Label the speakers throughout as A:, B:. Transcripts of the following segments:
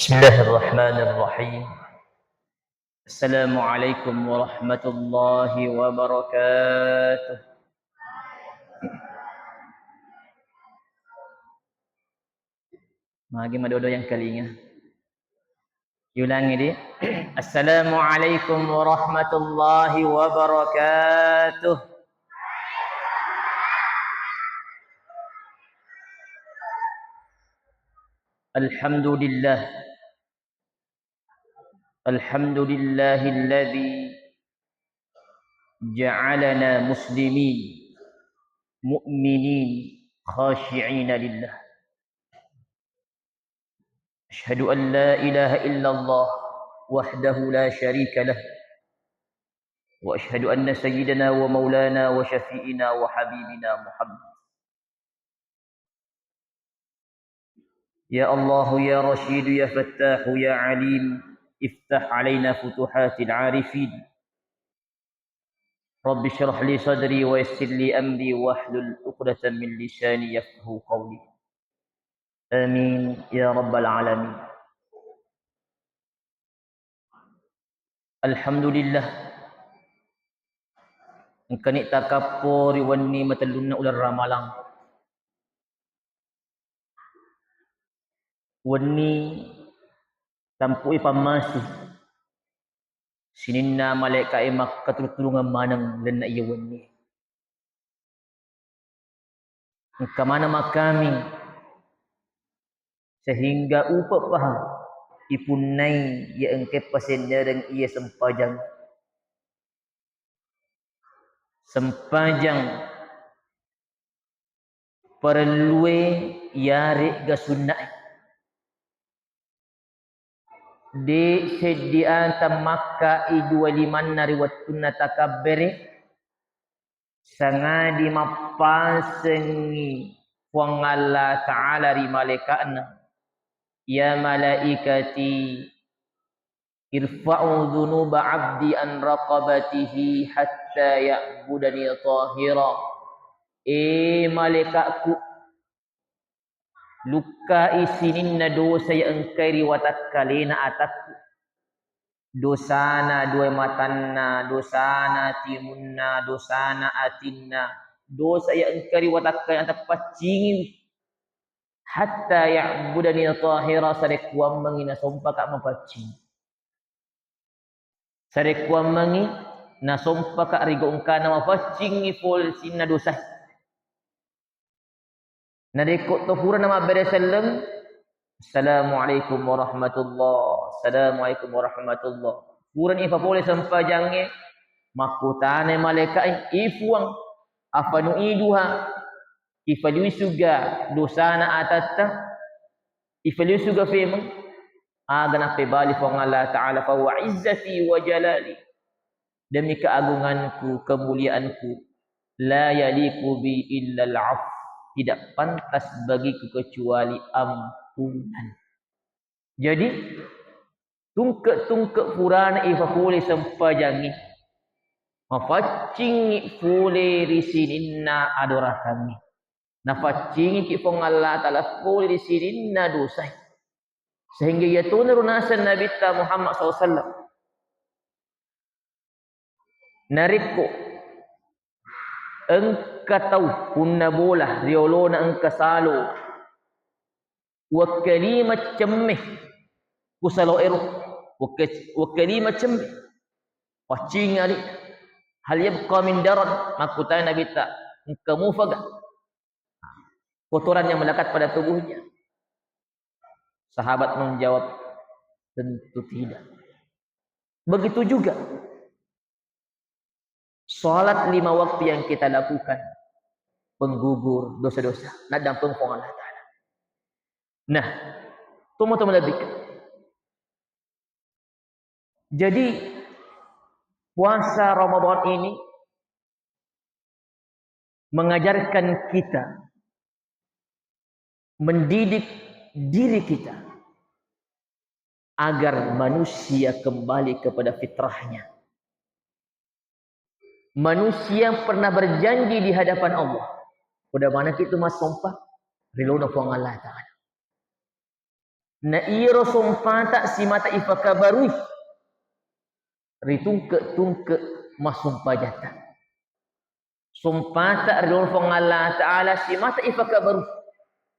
A: بسم الله الرحمن الرحيم. السلام عليكم ورحمة الله وبركاته. Magi madodo yang kalinya. Ulangi di. Assalamualaikum warahmatullahi wabarakatuh. Alhamdulillah. Alhamdulillahilladzi ja'alana muslimin mu'minin khashi'ina lillah. أشهد أن لا إله إلا الله وحده لا شريك له وأشهد أن سيدنا ومولانا وشفيئنا وحبيبنا محمد. يا الله يا رشيد يا فتاح يا عليم افتح علينا فتوحات العارفين. رب اشرح لي صدري ويسر لي أمري واحلل عقدة من لساني يفقهوا قولي. آمين يا رب العالمين. الحمد لله. Engkau takapur wani matalunna ular ramalang. Wani tampui pamasih. Sininna malaikat makatulungan manang dan iya wani. Engkau mana makami sehingga upa paham ipunai ya engke pasenya dan ia sempajang perlue yare gasunai de sedian tamaka I25 nariwatuna takabbere sanga di mapasengi wang Allah Ta'ala ri malaikatna ya malaikati irfa'u dhunuba abdi an raqabatihi hatta ya'budani tahira. Malaikatku luka isinin na dosa yang engkau riwatak kalina atakku dosana dua matanna dosana timunna dosana atinna dosa yang engkau riwatak kalina atak pacingin hatta ya'budani tahira sarekuam mangina sompa kak mapacing sarekuam mangi na sompa kak rigo engkana mapacing ifol sinna dosa nadekot tofura nama beresallam. Assalamualaikum warahmatullah. Assalamualaikum warahmatullah. Puran ifa boleh sampajangnya makutane malaikat ifuang afanu iduha ifaliu suga dosana atatta ifaliu suga femang agana pebali fa Allah Ta'ala fa wa izzati wa jalali demi keagunganku kemuliaanku la yaliqu bi illa al-'af tidak pantas bagiku kecuali ampunan. Jadi tungke purana ifa fule sampajangi mafacingi fule risininna adorakangi nafacingi ki fong Allah Ta'ala fule risininna dosai sehingga ya tunarunasan Nabi Muhammad SAW nariko engka tahu punna bola riolona engka salo wa kalimat cemmeh kusalo ero wa kalimat cemmeh pacing ali hal yabqa min darar makutai nabi ta engka mufaga kotoran yang melekat pada tubuhnya. Sahabat menjawab tentu tidak. Begitu juga salat 5 waktu yang kita lakukan penggugur dosa-dosa nadang pengkong Allah Ta'ala. Nah, teman-teman lebih. Jadi puasa Ramadan ini mengajarkan kita mendidik diri kita agar manusia kembali kepada fitrahnya. Manusia yang pernah berjanji di hadapan Allah. Udah mana kita mas sumpah rilona puang Allah Ta'ala. na iro sumpata si mata ifakabarui ritungke masumpajata sumpata ridul Allah Ta'ala si mata ifakabarui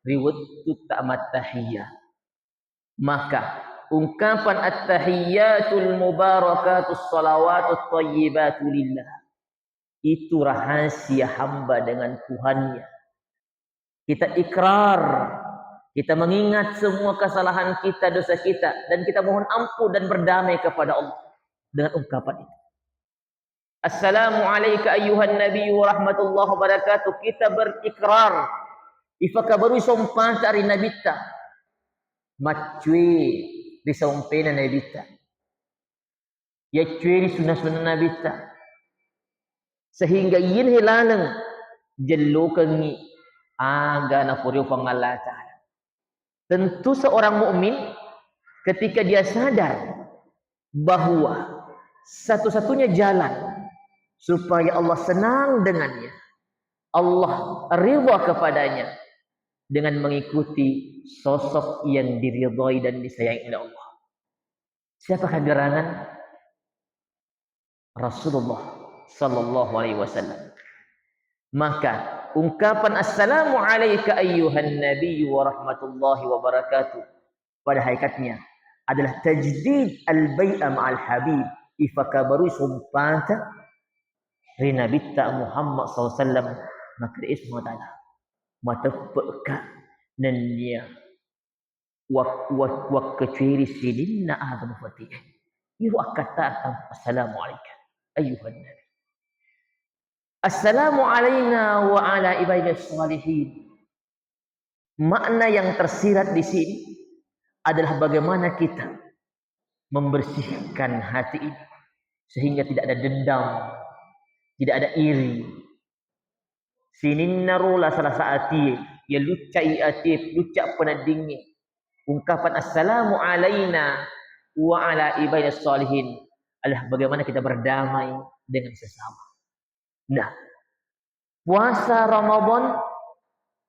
A: riwattu ta'matahiyah. Maka ungkapan at-tahiyyatul mubarakatus salawatut thayyibatu lillah itu rahasia hamba dengan Tuhannya. Kita ikrar, kita mengingat semua kesalahan kita, dosa kita, dan kita mohon ampun dan berdamai kepada Allah dengan ungkapan itu. Assalamualaikum ayyuhan nabi wa rahmatullahi wa barakatuh. Kita berikrar ifakabaru sumpah dari nabita macui di sumpena nabita ya cuy di sunah-sunah nabita sehingga yin hilalang jelukangi aga na puriu pangallah Ta'ala. Tentu seorang mukmin ketika dia sadar bahwa satu-satunya jalan supaya Allah senang dengannya, Allah ridha kepadanya dengan mengikuti sosok yang diridhai dan disayangi oleh Allah. Siapakah gerangan? Rasulullah sallallahu alaihi wasallam. Maka ungkapan assalamu alayka ayyuhan nabiy wa rahmatullahi wa barakatuh pada hakikatnya adalah tajdid al-bai'a ma'al habib ifakabaru sumpata rinabitta Muhammad SAW maka ismu ta'ala matapaka nanya wak keciri sidinna adam fatih iru akata assalamu alayka ayyuhan nabiy. Assalamu alayna wa ala ibadis salihin. Makna yang tersirat di sini adalah bagaimana kita membersihkan hati ini sehingga tidak ada dendam, tidak ada iri. Sinin narula salah saati ya lucai atif, lucak penadingnya. Ungkapan assalamu alayna wa ala ibadis salihin adalah bagaimana kita berdamai dengan sesama. Nah, puasa Ramadan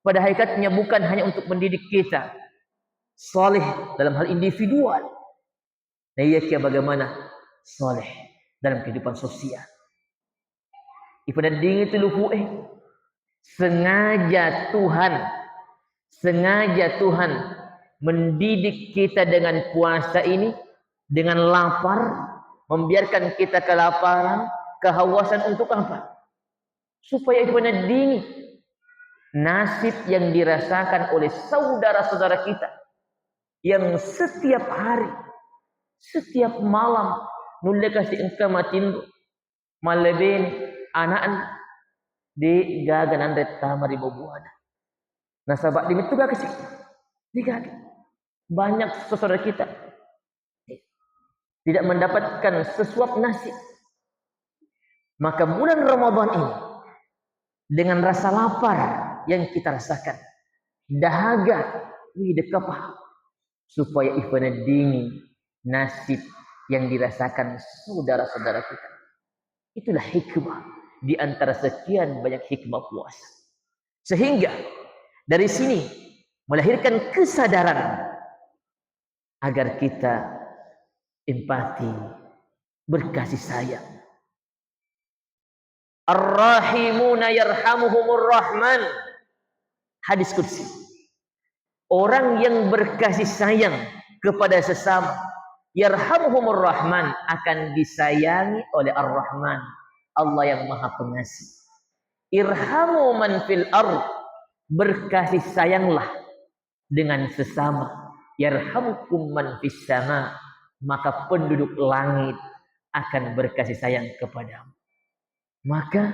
A: pada hakikatnya bukan hanya untuk mendidik kita saleh dalam hal individual. Nah, ia bagaimana saleh dalam kehidupan sosial. Ipada dingin itu lupu sengaja Tuhan mendidik kita dengan puasa ini dengan lapar, membiarkan kita kelaparan, kehausan untuk apa? Supaya itu dingin nasib yang dirasakan oleh saudara-saudara kita yang setiap hari, setiap malam nulle kasih engkau matin maleben anak di gaganan retama ribu buana. Nah sahabat limit itu gak kasih digaga. Banyak saudara kita tidak mendapatkan sesuap nasi. Maka bulan Ramadan ini dengan rasa lapar yang kita rasakan, dahaga, dekapah, supaya ifana dingin nasib yang dirasakan saudara-saudara kita. Itulah hikmah di antara sekian banyak hikmah puasa. Sehingga dari sini melahirkan kesadaran agar kita empati, berkasih sayang. Ar-rahimuna yarhamuhumur rahman. Hadis qudsi. Orang yang berkasih sayang kepada sesama, yarhamuhumur rahman, akan disayangi oleh Ar-Rahman, Allah yang Maha Pengasih. Irhamu man fil ard, berkasih sayanglah dengan sesama. Yarhamkum man fis sama, maka penduduk langit akan berkasih sayang kepadamu. Maka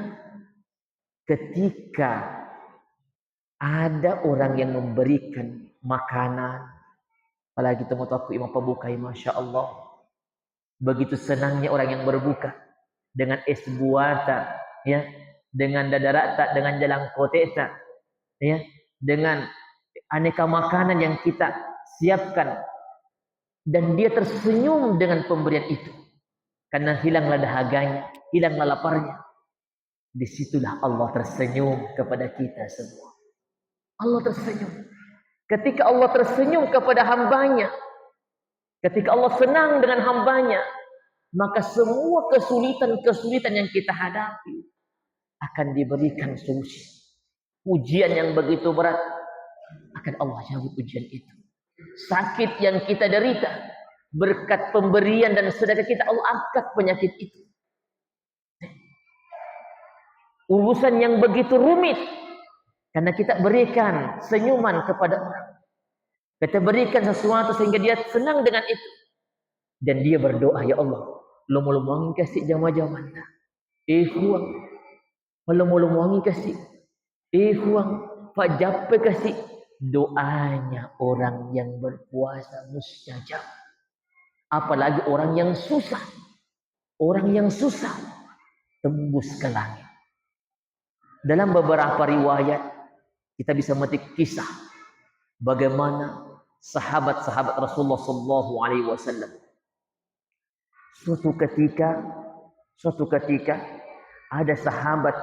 A: ketika ada orang yang memberikan makanan, apalagi temu aku imam pembuka, Masya Allah, begitu senangnya orang yang berbuka dengan es buata, ya, dengan dadarata, dengan jalang koteta, ya, dengan aneka makanan yang kita siapkan, dan dia tersenyum dengan pemberian itu karena hilanglah dahaganya, hilanglah laparnya. Disitulah Allah tersenyum kepada kita semua. Allah tersenyum. Ketika Allah tersenyum kepada hambanya, ketika Allah senang dengan hambanya, maka semua kesulitan-kesulitan yang kita hadapi akan diberikan solusi. Ujian yang begitu berat akan Allah jawab ujian itu. Sakit yang kita derita, berkat pemberian dan sedekah kita, Allah angkat penyakit itu. Urusan yang begitu rumit, karena kita berikan senyuman kepada orang, kita berikan sesuatu sehingga dia senang dengan itu, dan dia berdoa, ya Allah, lomong-lomongin kasih jama-jama, huang, lomong-lomongin kasih, huang, fajappe kasih. Doanya orang yang berpuasa mustajab, apalagi orang yang susah. Orang yang susah tembus ke langit. Dalam beberapa riwayat kita bisa memetik kisah bagaimana sahabat-sahabat Rasulullah SAW. Suatu ketika ada sahabat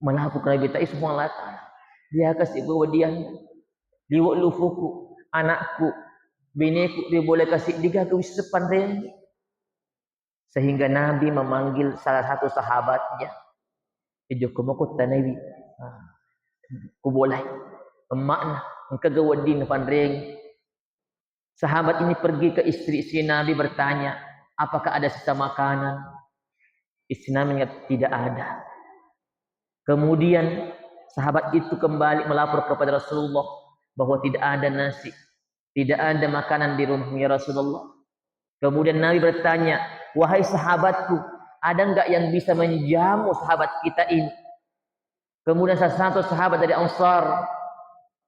A: melakukan ibadah Allah Ta'ala. Dia kasih bewadian, liwak lufuku, anakku, biniku, dia boleh kasih diga ke sepan dia. Sehingga Nabi memanggil salah satu sahabatnya. Ijo kumakut Nabi. Ku boleh. Emakna, engkau gawadin pandreng. Sahabat ini pergi ke istri Nabi bertanya, apakah ada sisa makanan? Istri Nabi mengatakan tidak ada. Kemudian sahabat itu kembali melapor kepada Rasulullah bahwa tidak ada nasi, tidak ada makanan di rumahnya Rasulullah. Kemudian Nabi bertanya, wahai sahabatku, ada enggak yang bisa menjamu sahabat kita ini? Kemudian salah satu sahabat dari Ansar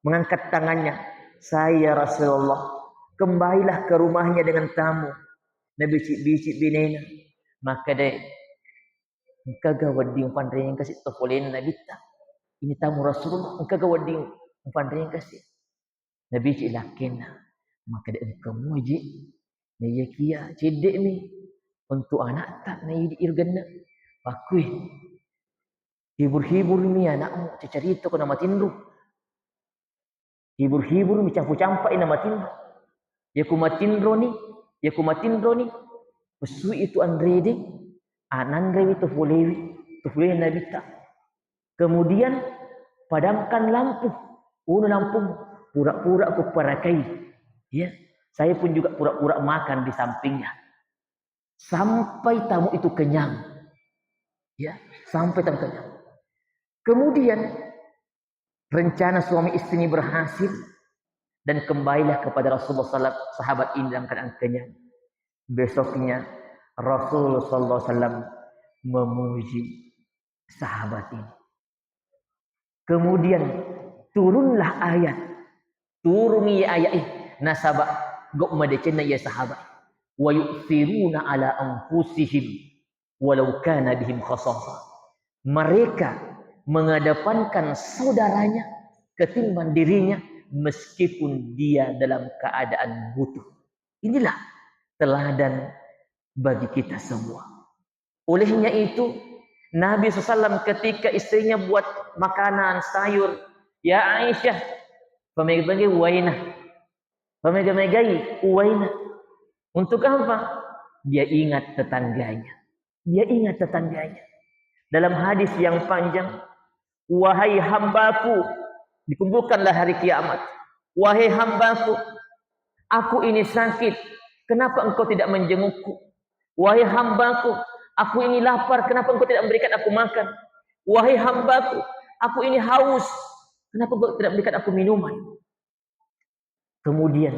A: mengangkat tangannya, saya Rasulullah, kembalilah ke rumahnya dengan tamu. Nabi bicik binena, maka deh, engkau gawad di pandai yang kasih tofolin Nabi tak. Ini tamu Rasulullah, engkau gawad di pandai yang kasih. Nabi cik lakena, maka deh engkau muji. Naya kia cedek ni untuk anak tak naya diirgana pakui hibur-hibur ni anakmu cerita ko nama tinru hibur-hibur mi campu-campai nama tinru ya ku matinro ni pesu itu andre de anan rewi to fulewi nabi tak. Kemudian padamkan lampu pura-pura aku parakai ya. Saya pun juga pura-pura makan di sampingnya. Sampai tamu itu kenyang. Ya, sampai tamu kenyang. Kemudian rencana suami istri ini berhasil dan kembalilah kepada Rasulullah SAW, sahabat ini dalam keadaan kenyang. Besoknya Rasulullah SAW memuji sahabat ini. Kemudian turunlah ayat. Turuni ayat ini nasabah gok madecena ya sahabat wa yu'thiruna ala anfusihim walau kana bihim khasasah. Mereka mengedepankan saudaranya ketimbang dirinya meskipun dia dalam keadaan butuh. Inilah teladan bagi kita semua. Olehnya itu Nabi SAW ketika istrinya buat makanan sayur, ya Aisyah pemegi-pegi wainah, pemega-megai uwaina. Untuk apa? Dia ingat tetangganya. Dalam hadis yang panjang, wahai hambaku, dikumpulkanlah hari kiamat. Wahai hambaku, aku ini sakit, kenapa engkau tidak menjengukku? Wahai hambaku, aku ini lapar, kenapa engkau tidak memberikan aku makan? Wahai hambaku, aku ini haus, kenapa engkau tidak memberikan aku minuman? Kemudian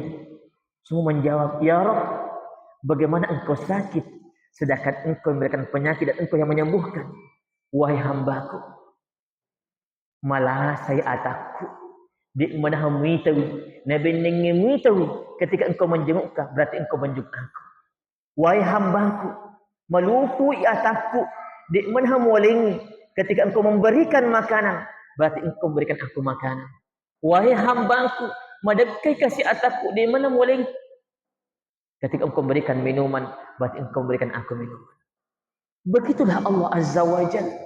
A: semua menjawab, ya Rabb, bagaimana engkau sakit sedangkan engkau memberikan penyakit dan engkau yang menyembuhkan? Wahai hambaku, malah saya ataku di mana hamitawi nabi nengemitawi ketika engkau menjengukkan berarti engkau menjenguk aku. Wahai hambaku, maluku ataku di mana hamulengi ketika engkau memberikan makanan berarti engkau memberikan aku makanan. Wahai hambaku, madakai kasih ataku di mana mulai ketika engkau berikan minuman berarti engkau berikan aku minuman. Begitulah Allah Azza wa Jalla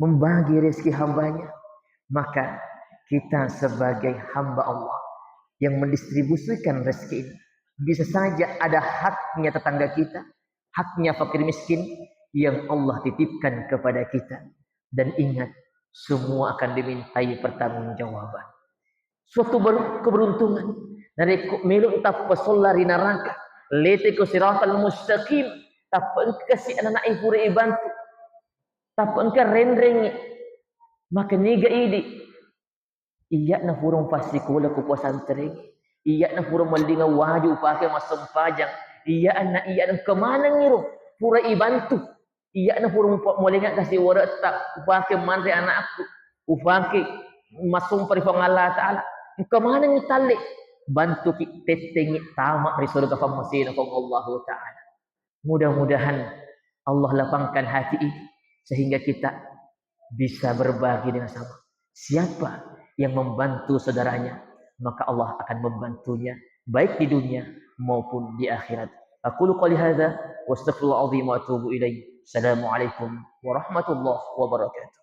A: membagi rezeki hambanya. Maka kita sebagai hamba Allah yang mendistribusikan rezeki ini. Bisa saja ada haknya tetangga kita, haknya fakir miskin yang Allah titipkan kepada kita. Dan ingat, semua akan dimintai pertanggungjawaban. Suatu keberuntungan dari melu tak pesolari neraka, lete ko siratal mustaqim, tapan kasi anak ibu ibantu, tapan ka rendeng, maka niga idi, iya na furong pasikula ko pasantren, iya na furong malinga waju pakai masampajang, iya na kemanang ngiro, pura ibantu, iya na furong malinga kasi wara tak pakai manre anak aku, upake masumpah Allah Ta'ala, kemanang itali, bantu tetengi tamak dari surga famasina Allah Ta'ala. Mudah-mudahan Allah lapangkan hati ini sehingga kita bisa berbagi dengan sama. Siapa yang membantu saudaranya, maka Allah akan membantunya baik di dunia maupun di akhirat. Aqulu qouli hadza wa astaghfirullahal azim wa atubu ilaih. Assalamualaikum warahmatullahi wabarakatuh.